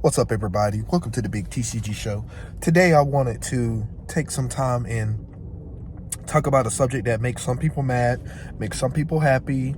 What's up, everybody? Welcome to the Big TCG Show. Today, I wanted to take some time and talk about a subject that makes some people mad, makes some people happy,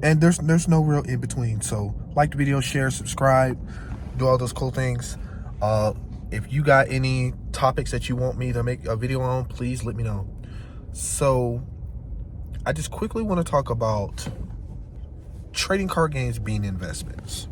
and there's no real in between. So, like the video, share, subscribe, do all those cool things. If you got any topics that you want me to make a video on, please let me know. So, I just quickly want to talk about trading card games being investments.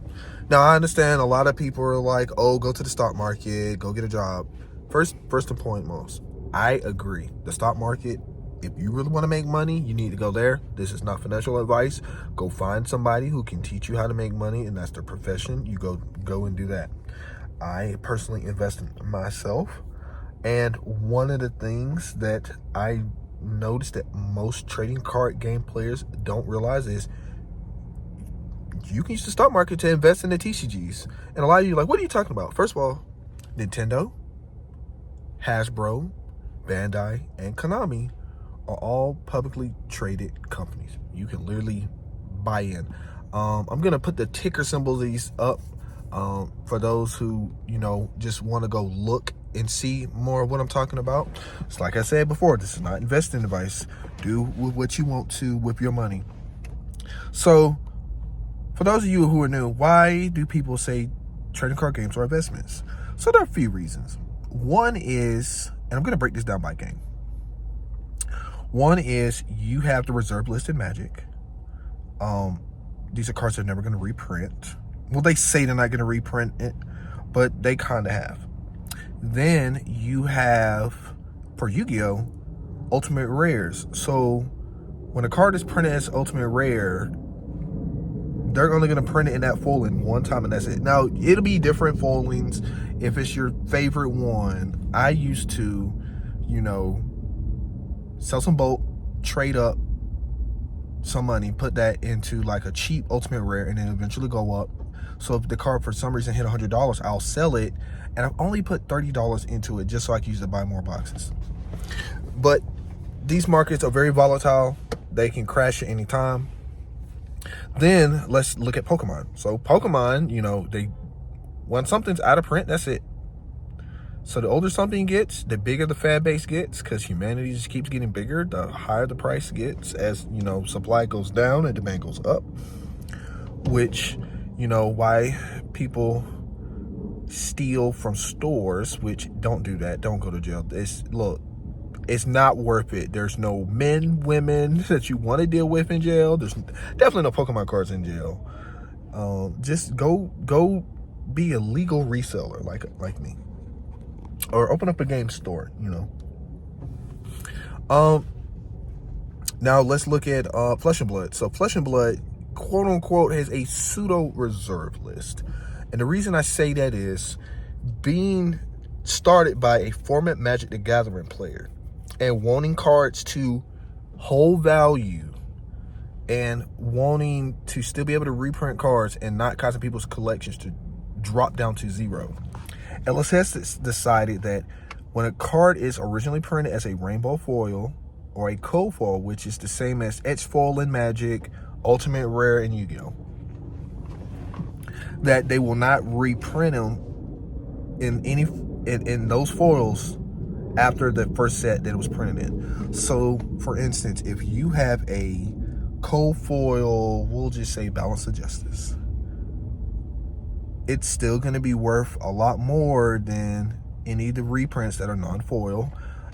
Now, I understand a lot of people are like, oh, go to the stock market, go get a job. First and foremost, I agree. The stock market, if you really want to make money, you need to go there. This is not financial advice. Go find somebody who can teach you how to make money, and that's their profession. You go and do that. I personally invest in myself, and one of the things that I noticed that most trading card game players don't realize is you can use the stock market to invest in the TCGs. And a lot of you are like, what are you talking about? First of all, Nintendo, Hasbro, Bandai, and Konami are all publicly traded companies. You can literally buy in. I'm going to put the ticker symbol of these up for those who, just want to go look and see more of what I'm talking about. It's like I said before, this is not investing advice. Do with what you want to with your money. So, for those of you who are new, why do people say trading card games are investments? So there are a few reasons. One is, and I'm going to break this down by game. One is you have the reserve list in Magic. These are cards they're never going to reprint. Well, they say they're not going to reprint it, but they kind of have. Then you have, for Yu-Gi-Oh, Ultimate Rares. So when a card is printed as Ultimate Rare, they're only going to print it in that foiling one time, and that's it. Now, it'll be different foilings if it's your favorite one. I used to, sell some bulk, trade up some money, put that into like a cheap Ultimate Rare, and then eventually go up. So if the card for some reason hit $100, I'll sell it, and I've only put $30 into it just so I can use it to buy more boxes. But these markets are very volatile. They can crash at any time. Then let's look at Pokemon. So Pokemon, when something's out of print, that's it. So the older something gets, the bigger the fan base gets, because humanity just keeps getting bigger. The higher the price gets as, supply goes down and demand goes up. Which, why people steal from stores, which don't do that. Don't go to jail. It's not worth it. There's no men, women that you want to deal with in jail. There's definitely no Pokemon cards in jail. Just go be a legal reseller like me, or open up a game store. Now let's look at Flesh and Blood. So Flesh and Blood, quote unquote, has a pseudo reserve list, and the reason I say that is being started by a former Magic the Gathering player and wanting cards to hold value and wanting to still be able to reprint cards and not causing people's collections to drop down to zero. LS has decided that when a card is originally printed as a rainbow foil or a co-foil, which is the same as etched foil in Magic, Ultimate Rare, and Yu-Gi-Oh, that they will not reprint them in those foils after the first set that it was printed in. So, for instance, if you have a co-foil, we'll just say Balance of Justice, it's still going to be worth a lot more than any of the reprints that are non-foil.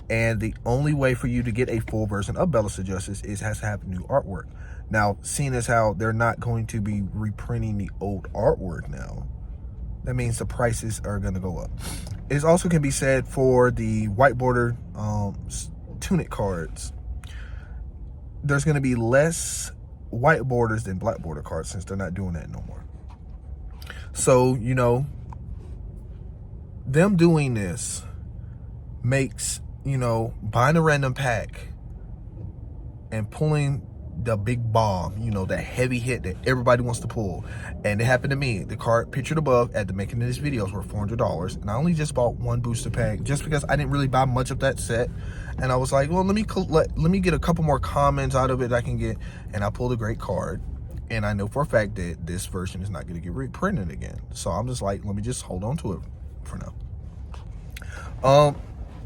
And the only way for you to get a full version of Balance of Justice has to have new artwork. Now, seeing as how they're not going to be reprinting the old artwork now, that means the prices are going to go up. It also can be said for the white border tunic cards. There's going to be less white borders than black border cards since they're not doing that no more. So, them doing this makes, buying a random pack and pulling the big bomb, that heavy hit that everybody wants to pull. And it happened to me. The card pictured above at the making of this video was worth $400, and I only just bought one booster pack just because I didn't really buy much of that set. And I was like, well, let me get a couple more commons out of it I can get, and I pulled a great card. And I know for a fact that this version is not going to get reprinted again. So I'm just like, let me just hold on to it for now.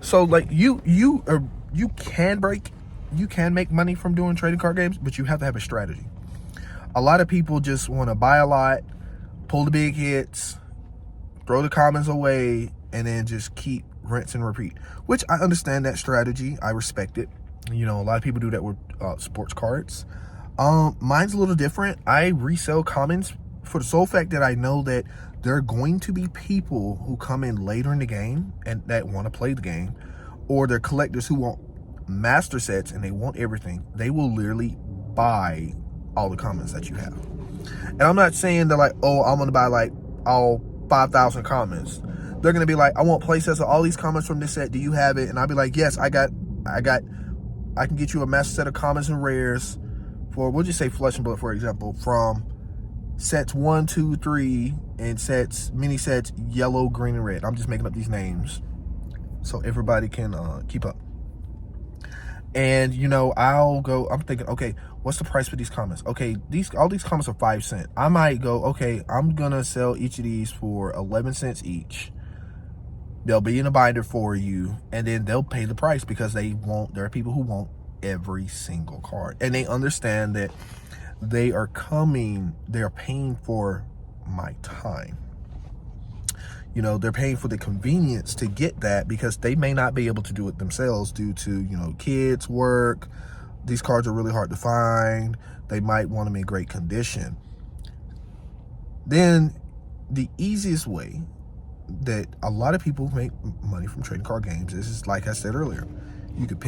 So like you can make money from doing trading card games, but you have to have a strategy. A lot of people just want to buy a lot, pull the big hits, throw the commons away, and then just keep rinse and repeat, which I understand that strategy. I respect it. You know, a lot of people do that with sports cards. Mine's a little different. I resell commons for the sole fact that I know that there are going to be people who come in later in the game and that want to play the game, or they're collectors who want master sets and they want everything. They will literally buy all the commons that you have. And I'm not saying that like, oh, I'm going to buy like all 5,000 commons. They're going to be like, I want play sets of all these commons from this set. Do you have it? And I'll be like, yes, I can get you a master set of commons and rares for, we'll just say Flesh and Blood, for example, from sets 1, 2, 3, and mini sets yellow, green, and red. I'm just making up these names so everybody can keep up. And, you know, I'm thinking, okay, what's the price for these commons? Okay, all these commons are 5 cents. I might go, okay, I'm going to sell each of these for 11 cents each. They'll be in a binder for you, and then they'll pay the price because there are people who want every single card. And they understand that they are paying for my time. You know, they're paying for the convenience to get that because they may not be able to do it themselves due to, you know, kids, work. These cards are really hard to find. They might want them in great condition. Then the easiest way that a lot of people make money from trading card games is like I said earlier. You could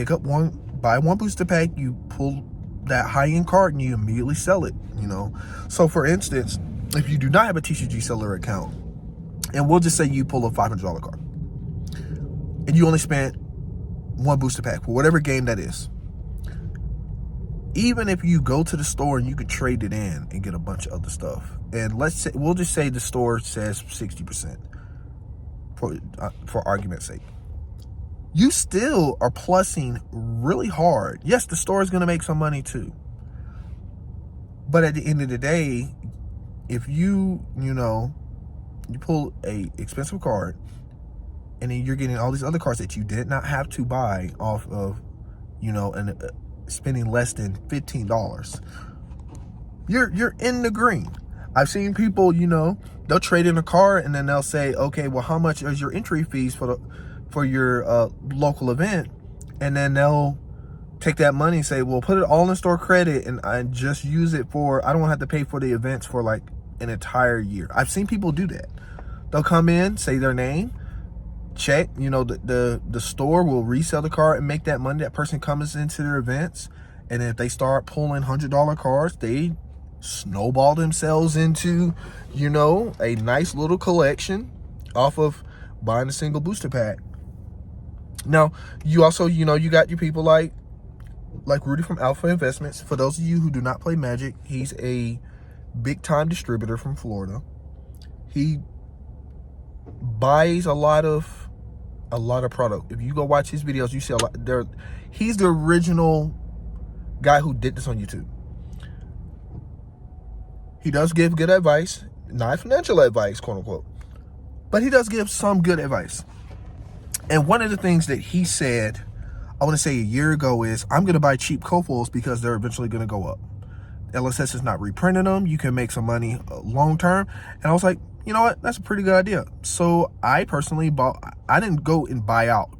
buy one booster pack, you pull that high-end card and you immediately sell it, you know. So for instance, if you do not have a TCG seller account, and we'll just say you pull a $500 card, and you only spent one booster pack for whatever game that is, even if you go to the store and you could trade it in and get a bunch of other stuff, and we'll just say the store says 60%, for argument's sake, you still are plussing really hard. Yes, the store is going to make some money too. But at the end of the day, if you pull a expensive card and then you're getting all these other cards that you did not have to buy off of, and spending less than $15, you're in the green. I've seen people, they'll trade in a card and then they'll say, okay, well, how much is your entry fees for your local event? And then they'll take that money and say, well, put it all in store credit and I just use it I don't want to have to pay for the events for like an entire year. I've seen people do that. They'll come in, say their name, check, the store will resell the card and make that money. That person comes into their events, and then if they start pulling $100 cards, they snowball themselves into, a nice little collection off of buying a single booster pack. Now, you also, you got your people like Rudy from Alpha Investments. For those of you who do not play Magic, he's a big time distributor from Florida. He buys a lot of product. If you go watch his videos, you see a lot there. He's the original guy who did this on YouTube. He does give good advice, not financial advice, quote unquote, but he does give some good advice. And one of the things that he said, I want to say a year ago, is I'm going to buy cheap cofoils because they're eventually going to go up. LSS is not reprinting them. You can make some money long term. And I was like, you know what? That's a pretty good idea. So I personally I didn't go and buy out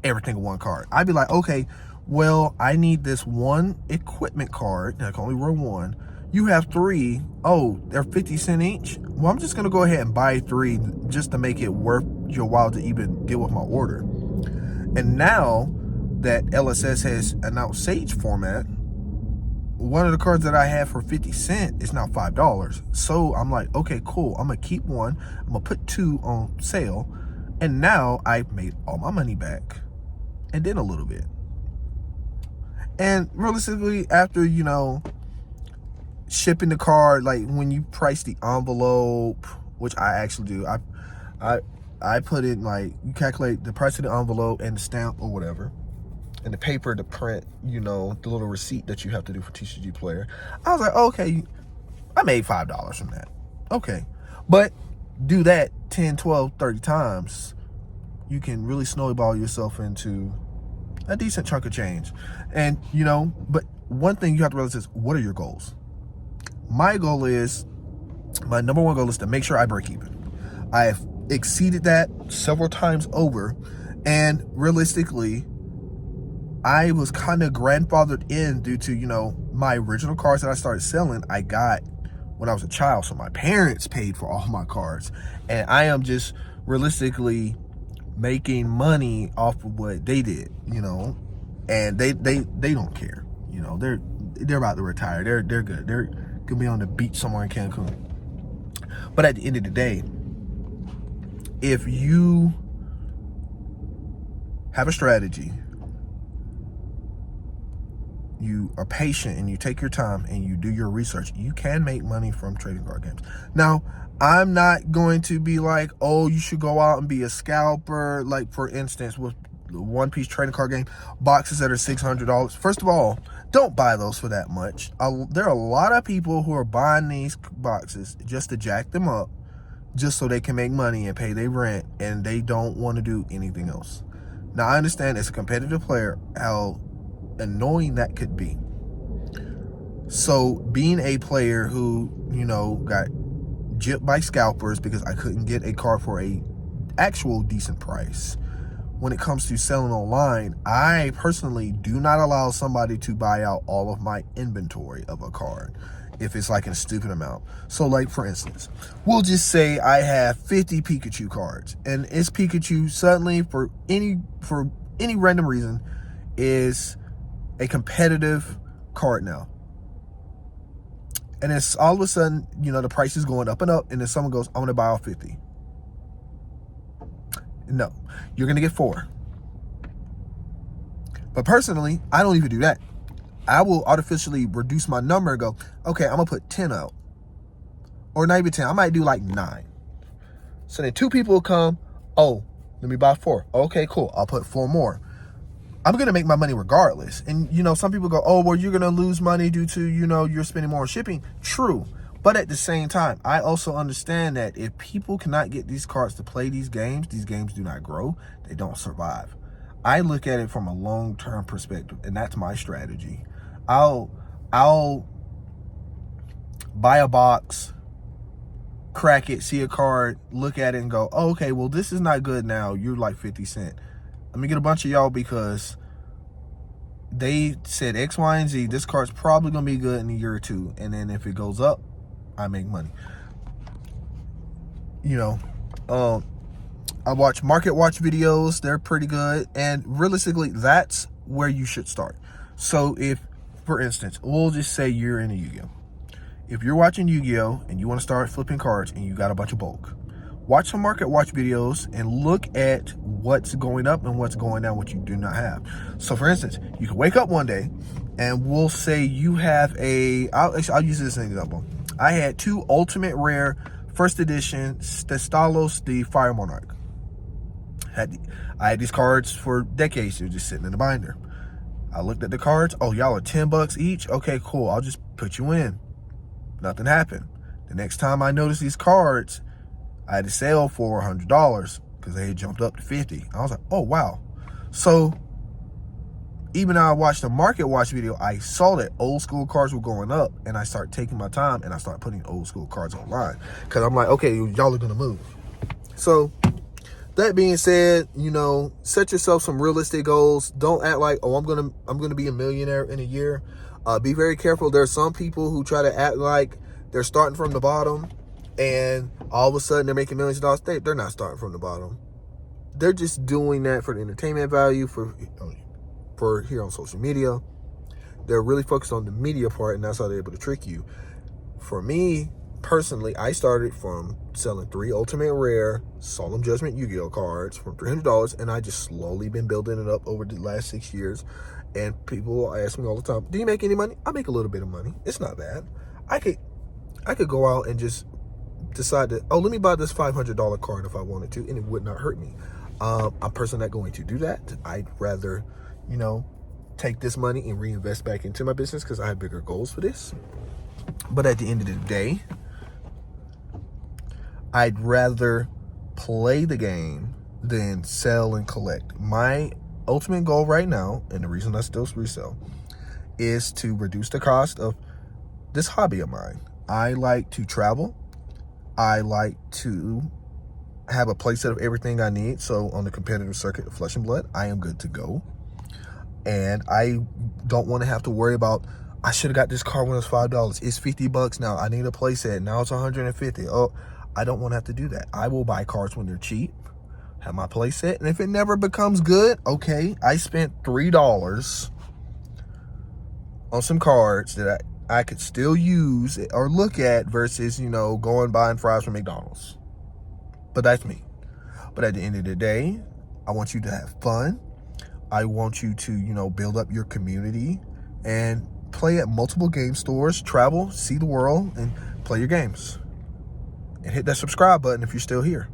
everything in one card. I'd be like, okay, well, I need this one equipment card. And I can only run one. You have 3. Oh, they're 50 cents each. Well, I'm just going to go ahead and buy 3 just to make it worth your while to even deal with my order. And now that LSS has announced Sage format, one of the cards that I had for 50 cents is now $5. So I'm like, okay, cool. I'm going to keep one. I'm going to put 2 on sale. And now I've made all my money back. And then a little bit. And realistically, after, shipping the card, like when you price the envelope, which I actually do, I put in, like, you calculate the price of the envelope and the stamp or whatever, and the paper to print, the little receipt that you have to do for TCG Player. I was like, okay, I made $5 from that. Okay. But do that 10, 12, 30 times, you can really snowball yourself into a decent chunk of change. And, but one thing you have to realize is, what are your goals? My number one goal is to make sure I break even. I have exceeded that several times over. And realistically, I was kind of grandfathered in due to, my original cars that I started selling, I got when I was a child. So my parents paid for all my cars. And I am just realistically making money off of what they did, and they don't care. They're about to retire. They're good. They're gonna be on the beach somewhere in Cancun. But at the end of the day, if you have a strategy, you are patient and you take your time and you do your research, you can make money from trading card games. Now, I'm not going to be like, oh, you should go out and be a scalper. Like, for instance, with the One Piece trading card game, boxes that are $600. First of all, don't buy those for that much. There are a lot of people who are buying these boxes just to jack them up, just so they can make money and pay their rent, and they don't want to do anything else. Now, I understand as a competitive player how annoying that could be. So being a player who, got gypped by scalpers because I couldn't get a card for a actual decent price. When it comes to selling online, I personally do not allow somebody to buy out all of my inventory of a card if it's like in a stupid amount. So like, for instance, we'll just say I have 50 Pikachu cards, and it's Pikachu suddenly for any random reason is a competitive card now. And it's all of a sudden, the price is going up and up, and then someone goes, I'm going to buy all 50. No, you're going to get 4. But personally, I don't even do that. I will artificially reduce my number and go, okay, I'm going to put 10 out. Or not even 10. I might do like 9. So then 2 people will come, oh, let me buy 4. Okay, cool. I'll put 4 more. I'm going to make my money regardless. And, some people go, oh, well, you're going to lose money due to, you're spending more on shipping. True. But at the same time, I also understand that if people cannot get these cards to play these games do not grow. They don't survive. I look at it from a long-term perspective, and that's my strategy. I'll buy a box, crack it, see a card, look at it and go, oh, okay, well, this is not good now. You're like 50 cents. Let me get a bunch of y'all because they said X, Y, and Z. This card's probably going to be good in a year or two. And then if it goes up, I make money. I watch market watch videos. They're pretty good. And realistically, that's where you should start. So if, for instance, we'll just say you're in a Yu-Gi-Oh. If you're watching Yu-Gi-Oh and you want to start flipping cards and you got a bunch of bulk, watch some market watch videos and look at what's going up and what's going down, what you do not have. So for instance, you can wake up one day and we'll say you have I'll use this as an example. I had 2 ultimate rare first edition Stalos, the Fire Monarch. I had these cards for decades. They're just sitting in the binder. I looked at the cards. Oh, y'all are $10 each? Okay, cool. I'll just put you in. Nothing happened. The next time I noticed these cards, I had to sell for $100 because they had jumped up to 50. I was like, oh, wow. So even though I watched the market watch video, I saw that old school cards were going up, and I started taking my time and I started putting old school cards online because I'm like, okay, y'all are going to move. So that being said, set yourself some realistic goals. Don't act like, oh, I'm going to be a millionaire in a year. Be very careful. There are some people who try to act like they're starting from the bottom and all of a sudden they're making millions of dollars. They're not starting from the bottom. They're just doing that for the entertainment value for here on social media. They're really focused on the media part, and that's how they're able to trick you. For me, personally, I started from selling 3 ultimate rare Solemn Judgment Yu-Gi-Oh cards for $300, and I just slowly been building it up over the last 6 years. And people ask me all the time, do you make any money? I make a little bit of money. It's not bad. I could go out and just decide that, oh, let me buy this $500 card if I wanted to, and it would not hurt me. I'm personally not going to do that. I'd rather, take this money and reinvest back into my business because I have bigger goals for this. But at the end of the day, I'd rather play the game than sell and collect. My ultimate goal right now, and the reason I still resell, is to reduce the cost of this hobby of mine. I like to travel. I like to have a playset of everything I need. So on the competitive circuit of Flesh and Blood, I am good to go. And I don't want to have to worry about, I should have got this card when it was $5. It's $50 now. I need a playset. Now it's $150. Oh, I don't want to have to do that. I will buy cards when they're cheap, have my playset, and if it never becomes good, okay, I spent $3 on some cards that I could still use or look at versus, going buying fries from McDonald's. But that's me. But at the end of the day, I want you to have fun. I want you to, build up your community and play at multiple game stores, travel, see the world, and play your games. And hit that subscribe button if you're still here.